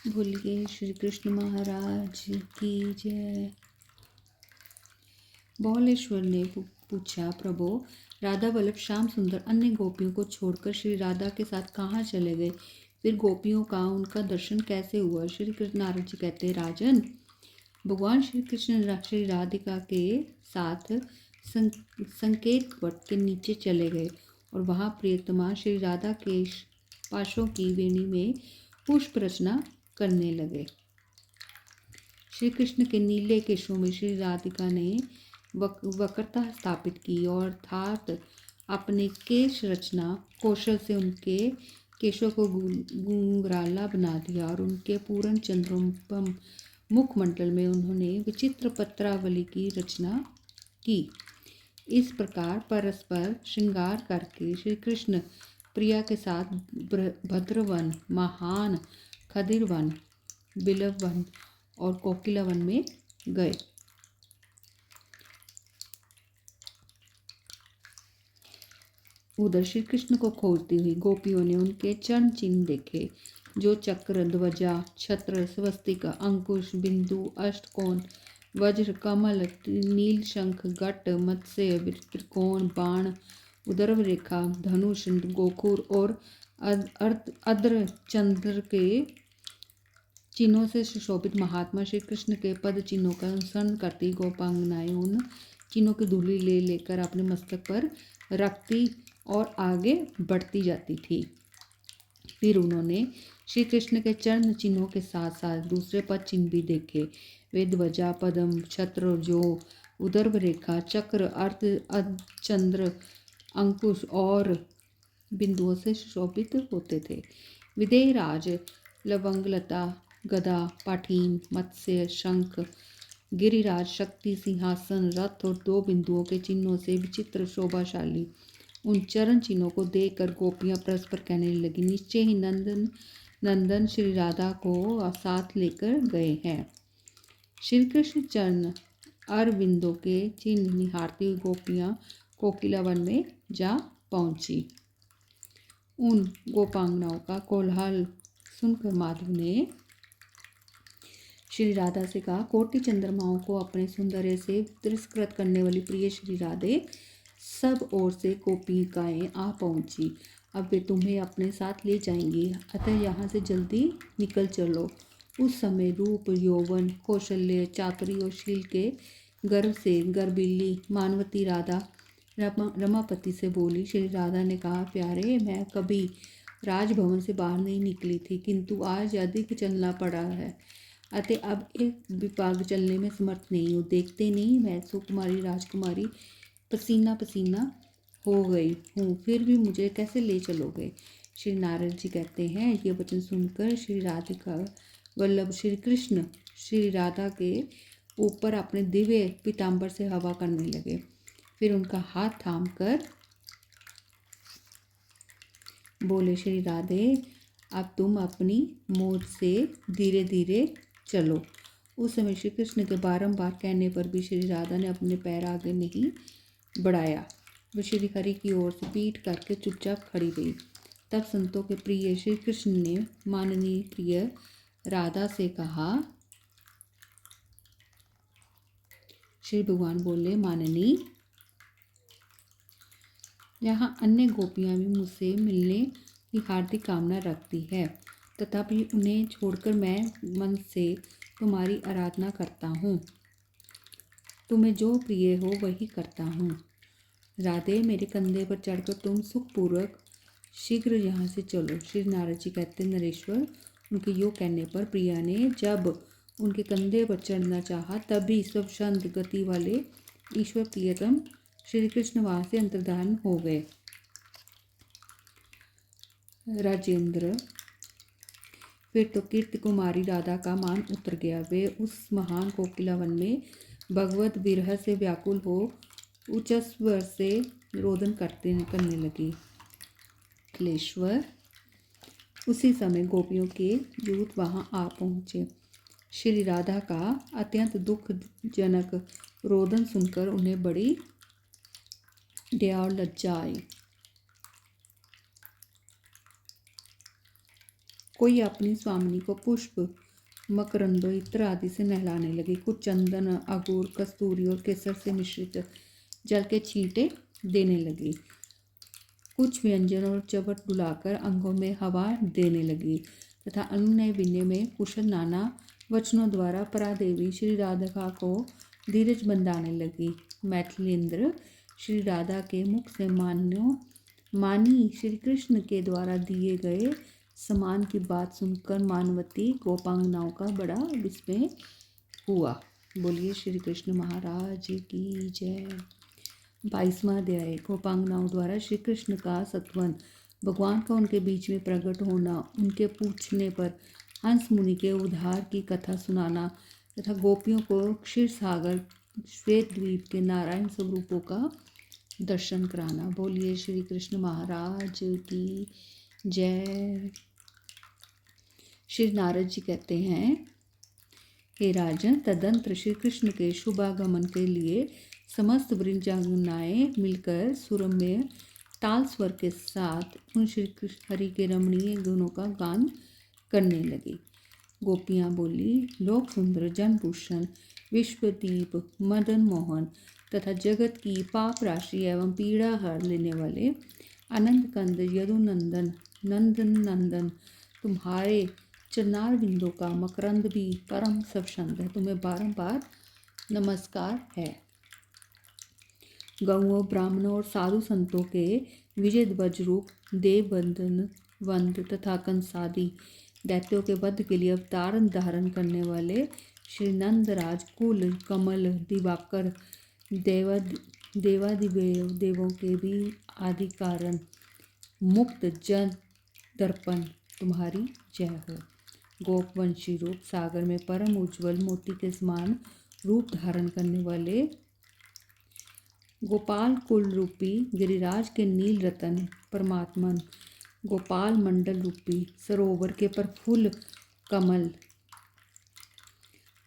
बोलिए श्री कृष्ण महाराज की जय। बौलेश्वर ने पूछा, प्रभु राधा वल्लभ श्याम सुंदर अन्य गोपियों को छोड़कर श्री राधा के साथ कहाँ चले गए? फिर गोपियों का उनका दर्शन कैसे हुआ? श्री कृष्ण नारद जी कहते हैं, राजन, भगवान श्री कृष्ण श्री राधिका के साथ संकेत वट के नीचे चले गए और वहाँ प्रियतमा श्री राधा के पाशों की वेणी में पुष्प रचना करने लगे। श्री कृष्ण के नीले केशों में श्री राधिका ने वक्रता स्थापित की और अर्थात अपने केश रचना कौशल से उनके केशों को घुंघराला बना दिया और उनके पूर्ण चंद्रोपम मुखमंडल में उन्होंने विचित्र पत्रावली की रचना की। इस प्रकार परस्पर श्रृंगार करके श्री कृष्ण प्रिया के साथ भद्रवन, महान, खदिरवन, बिलवन और कोकिलावन में गए। उधर श्री कृष्ण को खोजती हुई गोपियों ने उनके चरण चिन्ह देखे, जो चक्र, ध्वजा, छत्र, स्वस्तिका, अंकुश, बिंदु, अष्टकोण, वज्र, कमल, नील शंख, घट, मत्स्य, त्रिकोण, बाण, उदर्भ रेखा, धनुष, गोखुर और अर्ध चंद्र के चिन्हों से सुशोभित महात्मा श्री कृष्ण के पद चिन्हों का अनुसरण करती गोपांगनाएं उन चिन्हों की धूलि ले लेकर अपने मस्तक पर रखती और आगे बढ़ती जाती थी। फिर उन्होंने श्री कृष्ण के चरण चिन्हों के साथ साथ दूसरे पद चिन्ह भी देखे। वे ध्वजा, पद्म, छत्र, जो उदर्भ रेखा, चक्र, अर्ध चंद्र, अंकुश और बिंदुओं से सुशोभित होते थे। विदेहराज, लवंगलता, गदा, पाठीन, मत्स्य, शंख, गिरिराज, शक्ति, सिंहासन, रथ और 2 बिंदुओं के चिन्हों से विचित्र शोभाशाली उन चरण चिन्हों को देखकर गोपियां परस्पर कहने लगी, निश्चय ही नंदन श्री राधा को साथ लेकर गए हैं। श्री कृष्ण चरण अरविंदों के चिन्ह निहारती हुई गोपियां कोकिलावन में जा पहुंची। उन गोपांगनाओं का कोलाहल सुनकर माधव ने श्री राधा से कहा, कोटि चंद्रमाओं को अपने सौंदर्य से तिरस्कृत करने वाली प्रिय श्री राधे, सब ओर से गोपिकाएं आ पहुंची। अब वे तुम्हें अपने साथ ले जाएंगी, अतः यहाँ से जल्दी निकल चलो। उस समय रूप, यौवन, कौशल्य, चातुर्य और शील के गर्व से गर्भिली मानवती राधा रमापति से बोली। श्री राधा ने कहा, प्यारे, मैं कभी राजभवन से बाहर नहीं निकली थी, किंतु आज अधिक चलना पड़ा है, अतः अब एक विपाग चलने में समर्थ नहीं हूँ। देखते नहीं, मैं सुकुमारी राजकुमारी पसीना पसीना हो गई हूँ, फिर भी मुझे कैसे ले चलोगे? श्री नारद जी कहते हैं, ये वचन सुनकर श्री राधिका वल्लभ श्री कृष्ण श्री राधा के ऊपर अपने दिव्य पीताम्बर से हवा करने लगे। फिर उनका हाथ थाम कर बोले, श्री राधे, अब तुम अपनी मोज से धीरे धीरे चलो। उस समय श्री कृष्ण के बारंबार कहने पर भी श्री राधा ने अपने पैर आगे नहीं बढ़ाया। वह श्री हरि की ओर से पीठ करके चुपचाप खड़ी रही। तब संतों के प्रिय श्री कृष्ण ने माननीय प्रिय राधा से कहा, श्री भगवान बोले, माननी, यहाँ अन्य गोपियाँ भी मुझसे मिलने की हार्दिक कामना रखती है, तथापि उन्हें छोड़कर मैं मन से तुम्हारी आराधना करता हूँ। तुम्हें जो प्रिय हो वही करता हूँ। राधे, मेरे कंधे पर चढ़कर तुम सुखपूर्वक शीघ्र यहाँ से चलो। श्री नारद जी कहते, नरेश्वर, उनके योग कहने पर प्रिया ने जब उनके कंधे पर चढ़ना चाहा, तभी स्वच्छंद गति वाले ईश्वर प्रियतम श्री कृष्ण वहाँ से अंतर्धान हो गए। राजेंद्र, फिर तो कीर्ति कुमारी राधा का मान उतर गया। वे उस महान कोकिलावन में भगवत विरह से व्याकुल हो उच्च स्वर से रोदन करने लगी। क्लेश्वर, उसी समय गोपियों के दूत वहां आ पहुंचे। श्री राधा का अत्यंत दुखजनक रोदन सुनकर उन्हें बड़ी दया और लज्जा आई। कोई अपनी स्वामिनी को पुष्प, मकरंद इत्र आदि से नहलाने लगी। कुछ चंदन, अगूर, कस्तूरी और केसर से मिश्रित जल के छींटे देने लगी। कुछ व्यंजन और चबट डुलाकर अंगों में हवा देने लगी तथा अनुनय विनय में कुशल नाना वचनों द्वारा परादेवी श्री राधिका को धीरज बंधाने लगी। मैथिलेंद्र श्री राधा के मुख से मानी श्री कृष्ण के द्वारा दिए गए सम्मान की बात सुनकर मानवती गोपांगनाओं का बड़ा विस्मय हुआ। बोलिए श्री कृष्ण महाराज की जय। 22वां अध्याय। गोपांगनाओं द्वारा श्री कृष्ण का सत्वन, भगवान का उनके बीच में प्रकट होना, उनके पूछने पर हंस मुनि के उद्धार की कथा सुनाना तथा गोपियों को क्षीर सागर श्वेत द्वीप के नारायण स्वरूपों का दर्शन कराना। बोलिए श्री कृष्ण महाराज की जय। श्री नारद जी कहते हैं, हे राजन, तदंतर श्री कृष्ण के शुभागमन के लिए समस्त वृंदावनाएं मिलकर सुरम्य ताल स्वर के साथ उन श्री कृष्ण हरि के रमणीय गुणों का गान करने लगी। गोपियाँ बोली, लोक सुंदर, जनभूषण, विश्वदीप, मदन मोहन तथा जगत की पाप राशि एवं पीड़ा हर लेने वाले आनंद कंद यदुनंदन नंदन नंदन, तुम्हारे चरणार बिंदों का मकरंद भी परम सवसंद है, तुम्हें बारंबार नमस्कार है। गौओं, ब्राह्मणों और साधु संतों के विजय ध्वज रूप देव बंदन वंद तथा कंसादी दैत्यों के वध के लिए अवतार धारण करने वाले श्री नंदराज कुल कमल दिवाकर देवों के भी आदि कारण मुक्त जन दर्पण, तुम्हारी जय हो। गोपवंशी रूप सागर में परम उज्ज्वल मोती के समान रूप धारण करने वाले गोपाल कुल रूपी गिरिराज के नील रतन परमात्मन, गोपाल मंडल रूपी सरोवर के प्रफुल्ल कमल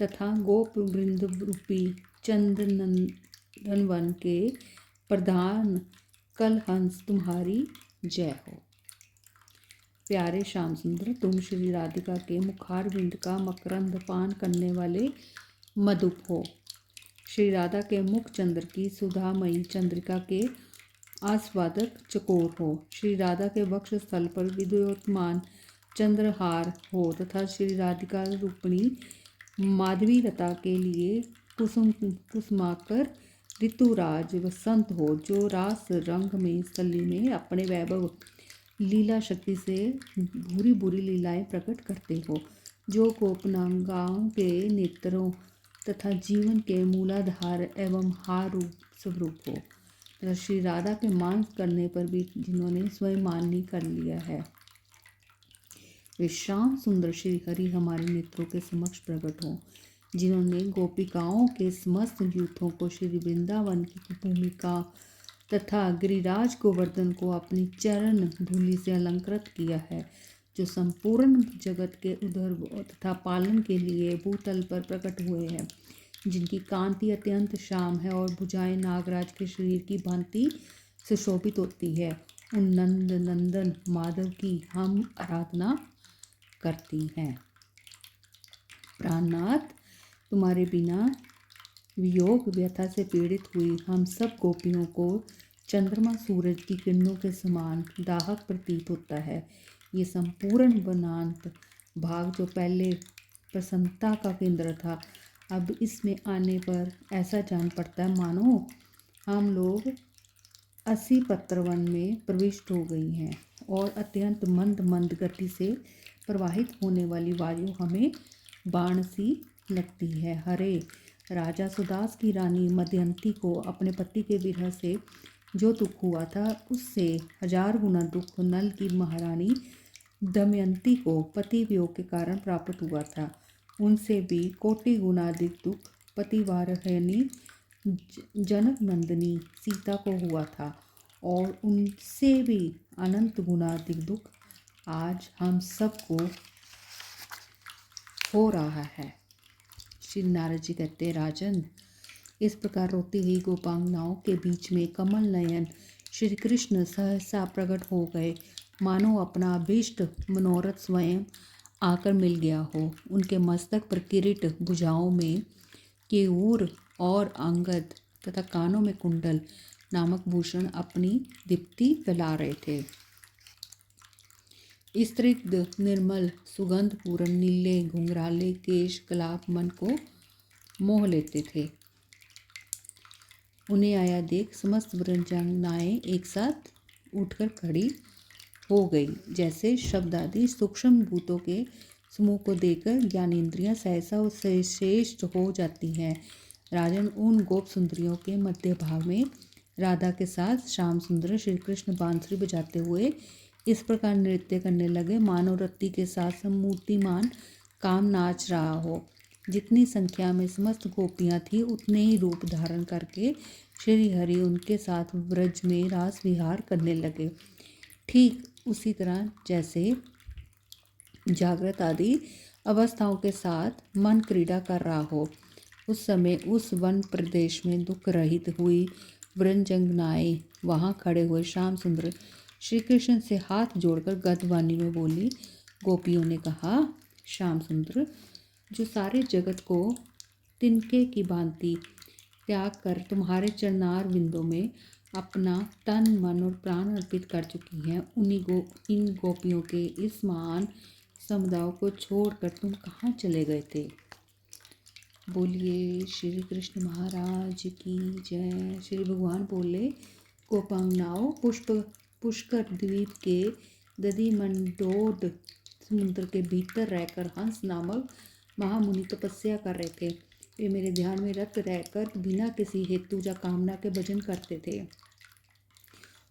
तथा गोप वृंद रूपी चंदन वन के प्रधान कलहंस, तुम्हारी जय हो। प्यारे श्याम सुंदर, तुम श्री राधिका के मुखारविंद का मकरंद पान करने वाले मधुप हो। श्री राधा के मुख चंद्र की सुधामयी चंद्रिका के आस्वादक चकोर हो। श्री राधा के वक्ष स्थल पर विद्योतमान चंद्रहार हो तथा श्री राधिका रूपणी माधवी लता के लिए कुसुमाकर ऋतुराज वसंत हो, जो रास रंग में स्थली में अपने वैभव लीला शक्ति से भूरी भूरी लीलाएं प्रकट करते हो, जो गोपनांगाओं के नेत्रों तथा जीवन के मूलाधार एवं हार रूप स्वरूप हो तथा श्री राधा के मांस करने पर भी जिन्होंने स्वयं मान्य कर लिया है। वे श्याम सुंदर श्री हरि हमारे नेत्रों के समक्ष प्रकट हो, जिन्होंने गोपिकाओं के समस्त यूथों को श्री वृंदावन की भूमिका तथा गिरिराज गोवर्धन को अपनी चरण धूलि से अलंकृत किया है, जो संपूर्ण जगत के उद्धार तथा पालन के लिए भूतल पर प्रकट हुए हैं, जिनकी कांति अत्यंत श्याम है और भुजाएं नागराज के शरीर की भांति सुशोभित होती है। उन नंद नंदन माधव की हम आराधना करती हैं। प्राणनाथ, तुम्हारे बिना वियोग व्यथा से पीड़ित हुई हम सब गोपियों को चंद्रमा सूरज की किरणों के समान दाहक प्रतीत होता है। ये संपूर्ण वनांत भाग जो पहले प्रसन्नता का केंद्र था, अब इसमें आने पर ऐसा जान पड़ता है मानो हम लोग 80 पत्रवन में प्रविष्ट हो गई हैं और अत्यंत मंद मंद गति से प्रवाहित होने वाली वायु हमें बाण सी लगती है। हरे राजा सुदास की रानी मदयंती को अपने पति के विरह से जो दुख हुआ था, उससे 1000 गुना दुख नल की महारानी दमयंती को पति वियोग के कारण प्राप्त हुआ था। उनसे भी कोटि गुना अधिक दुख पतिवारहिनी जनक नंदिनी सीता को हुआ था और उनसे भी अनंत गुना अधिक दुख आज हम सबको हो रहा है। श्री नारद जी कहते हैं, राजन, इस प्रकार रोती हुई गोपांगनाओं के बीच में कमल नयन श्री कृष्ण सहसा प्रकट हो गए मानो अपना अभीष्ट मनोरथ स्वयं आकर मिल गया हो। उनके मस्तक पर किरीट, भुजाओं में केयूर और अंगद तथा कानों में कुंडल नामक भूषण अपनी दीप्ति फैला रहे थे। स्त्रिग्ध, निर्मल, सुगंध पूर्ण नीले घुंघराले केश कलाप मन को मोह लेते थे। उन्हें आया देख समस्त ब्रह्मचारिणाएं एक साथ उठकर खड़ी हो गई। जैसे शब्द आदि सूक्ष्म भूतों के समूह को देखकर ज्ञानेंद्रियां सहसा श्रेष्ठ हो जाती हैं। राजन, उन गोप सुंदरियों के मध्य भाग में राधा के साथ श्याम सुंदर श्री कृष्ण बांसुरी बजाते हुए इस प्रकार नृत्य करने लगे मानो रति के साथ मूर्तिमान काम नाच रहा हो। जितनी संख्या में समस्त गोपियां थी उतने ही रूप धारण करके श्री हरि उनके साथ ब्रज में रास विहार करने लगे। ठीक उसी तरह जैसे जागृत आदि अवस्थाओं के साथ मन क्रीड़ा कर रहा हो। उस समय उस वन प्रदेश में दुख रहित हुई ब्रजंगनाएं वहां खड़े हुए श्याम सुंदर श्री कृष्ण से हाथ जोड़कर गद्यवाणी में बोली। गोपियों ने कहा, श्याम सुंदर, जो सारे जगत को तिनके की भांति त्याग कर तुम्हारे चरणार विंदों में अपना तन मन और प्राण अर्पित कर चुकी हैं, इन गोपियों के इस महान समुदाय को छोड़कर तुम कहाँ चले गए थे? बोलिए श्री कृष्ण महाराज की जय। श्री भगवान बोले, गोपांगनाओं, पुष्कर द्वीप के दधिमंडोद समुद्र के भीतर रहकर हंस नामक महामुनि तपस्या कर रहे थे। वे मेरे ध्यान में रत रहकर बिना किसी हेतु या कामना के भजन करते थे।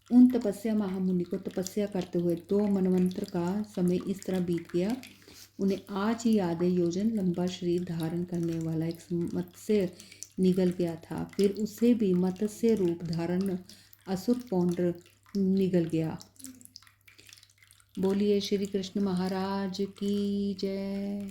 उन तपस्या महामुनि को तपस्या करते हुए 2 मनवंतर का समय इस तरह बीत गया। उन्हें आज ही आधे योजन लंबा शरीर धारण करने वाला एक मत्स्य निगल गया था। फिर उसे भी मत्स्य रूप धारण असुर पौंड्र निगल गया। बोलिए श्री कृष्ण महाराज की जय।